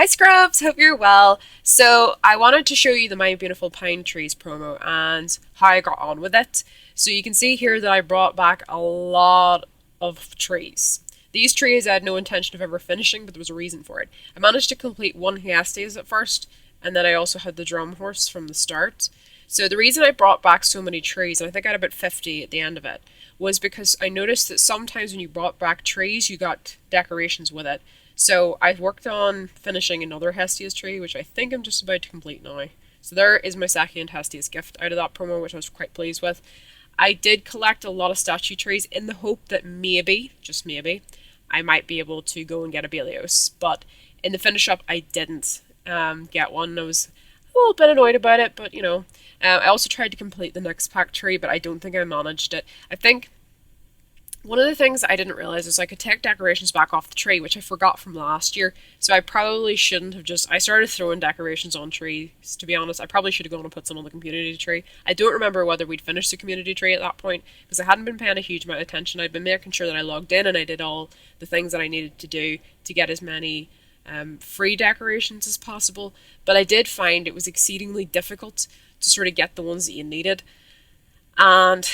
Hi Scrubs, hope you're well. So I wanted to show you the My Beautiful Pine Trees promo and how I got on with it. So you can see here that I brought back a lot of trees. These trees I had no intention of ever finishing, but there was a reason for it. I managed to complete one Hyastes at first, and then I also had the drum horse from the start. So the reason I brought back so many trees, and I think I had about 50 at the end of it, was because I noticed that sometimes when you brought back trees, you got decorations with it. So I've worked on finishing another Hestia's tree, which I think I'm just about to complete now. So there is my second Hestia's gift out of that promo, which I was quite pleased with. I did collect a lot of statue trees in the hope that maybe, just maybe, I might be able to go and get a Belios. But in the finish up, I didn't get one. I was a little bit annoyed about it, but I also tried to complete the next pack tree, but I don't think I managed it. I think one of the things I didn't realize is I could take decorations back off the tree, which I forgot from last year. So I probably shouldn't have just. I started throwing decorations on trees, to be honest. I probably should have gone and put some on the community tree. I don't remember whether we'd finished the community tree at that point because I hadn't been paying a huge amount of attention. I'd been making sure that I logged in and I did all the things that I needed to do to get as many free decorations as possible. But I did find it was exceedingly difficult to sort of get the ones that you needed. And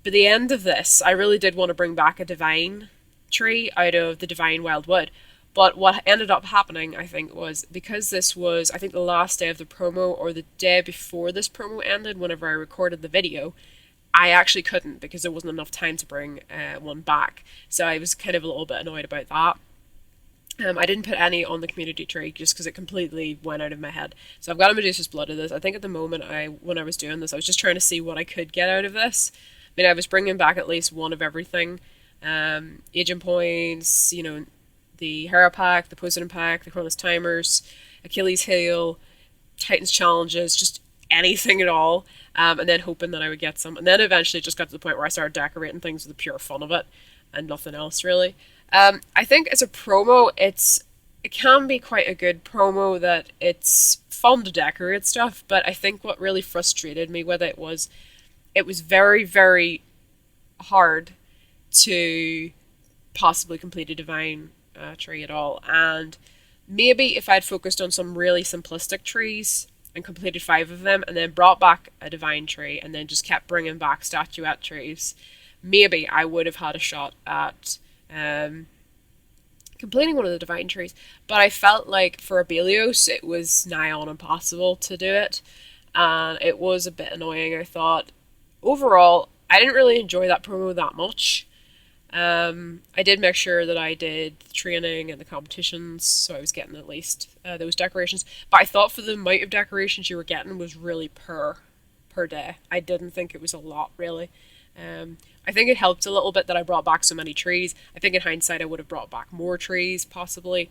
by the end of this, I really did want to bring back a divine tree out of the divine wild wood. But what ended up happening, I think, was because this was, I think, the last day of the promo or the day before this promo ended, whenever I recorded the video, I actually couldn't because there wasn't enough time to bring one back. So I was kind of a little bit annoyed about that. I didn't put any on the community tree just because it completely went out of my head. So I've got a Medusa's blood of this. I think at the moment, when I was doing this, I was just trying to see what I could get out of this. I mean, I was bringing back at least one of everything. Agent points, the Hera pack, the Poseidon pack, the Cronus timers, Achilles heel, Titans challenges, just anything at all. And then hoping that I would get some. And then eventually it just got to the point where I started decorating things for the pure fun of it and nothing else really. I think as a promo, it can be quite a good promo that it's fun to decorate stuff, but I think what really frustrated me with it was very, very hard to possibly complete a divine tree at all. And maybe if I'd focused on some really simplistic trees and completed 5 of them and then brought back a divine tree and then just kept bringing back statuette trees, maybe I would have had a shot at completing one of the divine trees. But I felt like for Abelios, it was nigh on impossible to do it. And it was a bit annoying, I thought. Overall, I didn't really enjoy that promo that much. I did make sure that I did the training and the competitions, so I was getting at least those decorations. But I thought for the amount of decorations you were getting was really per day. I didn't think it was a lot, really. I think it helped a little bit that I brought back so many trees. I think in hindsight I would have brought back more trees, possibly.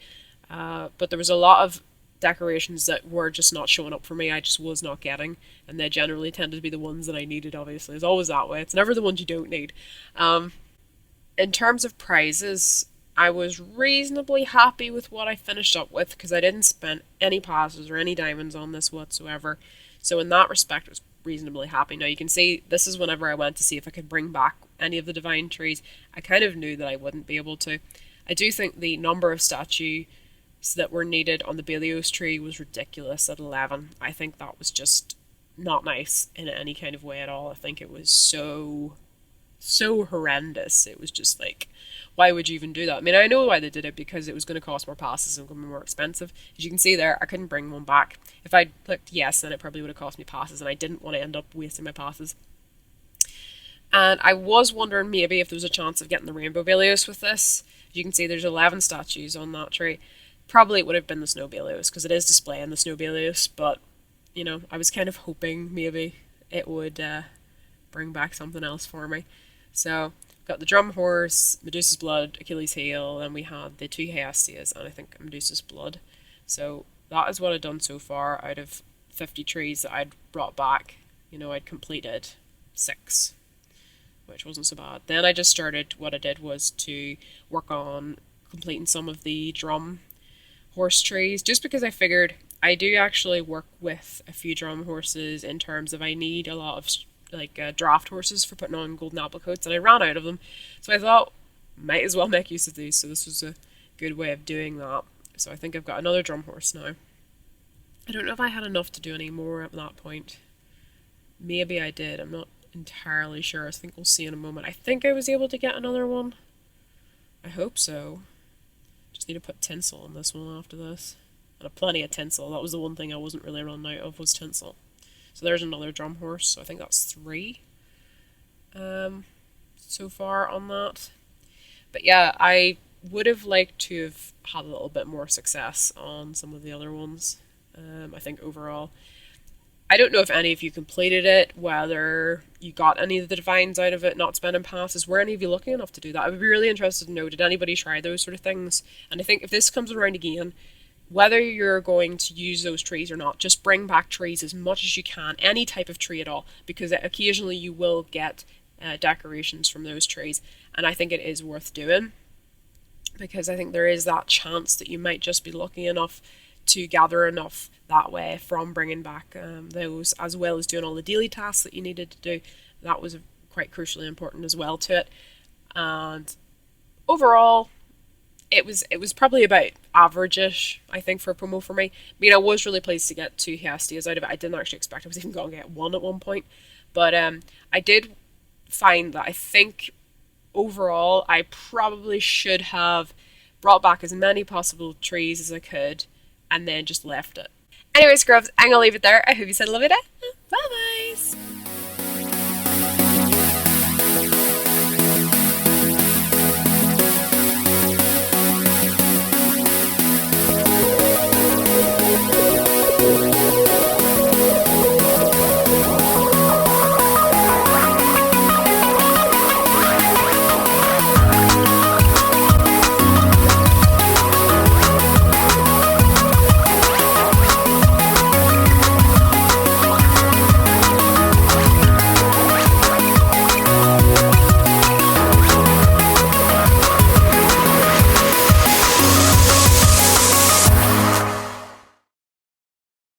But there was a lot of decorations that were just not showing up for me. I just was not getting, and they generally tended to be the ones that I needed. Obviously, it's always that way. It's never the ones you don't need. In terms of prizes, I was reasonably happy with what I finished up with because I didn't spend any passes or any diamonds on this whatsoever. So in that respect, I was reasonably happy. Now you can see this is whenever I went to see if I could bring back any of the divine trees. I kind of knew that I wouldn't be able to. I do think the number of statues that were needed on the Belios tree was ridiculous at 11. I think that was just not nice in any kind of way at all. I think it was so horrendous. It was just like, why would you even do that? I mean, I know why they did it because it was going to cost more passes and going to be more expensive. As you can see there, I couldn't bring one back. If I'd clicked yes, then it probably would have cost me passes, and I didn't want to end up wasting my passes. And I was wondering maybe if there was a chance of getting the Rainbow Belios with this. As you can see, there's 11 statues on that tree. Probably it would have been the Snow Belios because it is displaying the Snow Belios, but I was kind of hoping maybe it would bring back something else for me. So got the Drum Horse, Medusa's Blood, Achilles Heel, and we had the 2 Hyastes and I think Medusa's Blood. So that is what I'd done so far out of 50 trees that I'd brought back. I'd completed 6, which wasn't so bad. Then I just started, what I did was to work on completing some of the drum horse trees, just because I figured I do actually work with a few drum horses in terms of I need a lot of draft horses for putting on golden apple coats, and I ran out of them. So I thought, might as well make use of these. So this was a good way of doing that. So I think I've got another drum horse now. I don't know if I had enough to do any more at that point. Maybe I did. I'm not entirely sure. I think we'll see in a moment. I think I was able to get another one. I hope so. Just need to put tinsel on this one after this. And plenty of tinsel. That was the one thing I wasn't really running out of, was tinsel. So there's another drum horse. So I think that's 3 so far on that. But yeah, I would have liked to have had a little bit more success on some of the other ones. I think overall, I don't know if any of you completed it, whether you got any of the divines out of it, not spending passes. Were any of you lucky enough to do that? I would be really interested to know, did anybody try those sort of things? And I think if this comes around again, whether you're going to use those trees or not, just bring back trees as much as you can, any type of tree at all, because occasionally you will get decorations from those trees, and I think it is worth doing, because I think there is that chance that you might just be lucky enough to gather enough that way from bringing back those, as well as doing all the daily tasks that you needed to do. That was quite crucially important as well to it. And overall, it was probably about average-ish, I think, for a promo for me. I mean, I was really pleased to get 2 Hesties out of it. I didn't actually expect I was even going to get 1 at one point. But I did find that I think overall I probably should have brought back as many possible trees as I could and then just left it. Anyways, scrubs, I'm going to leave it there. I hope you said a lovely day.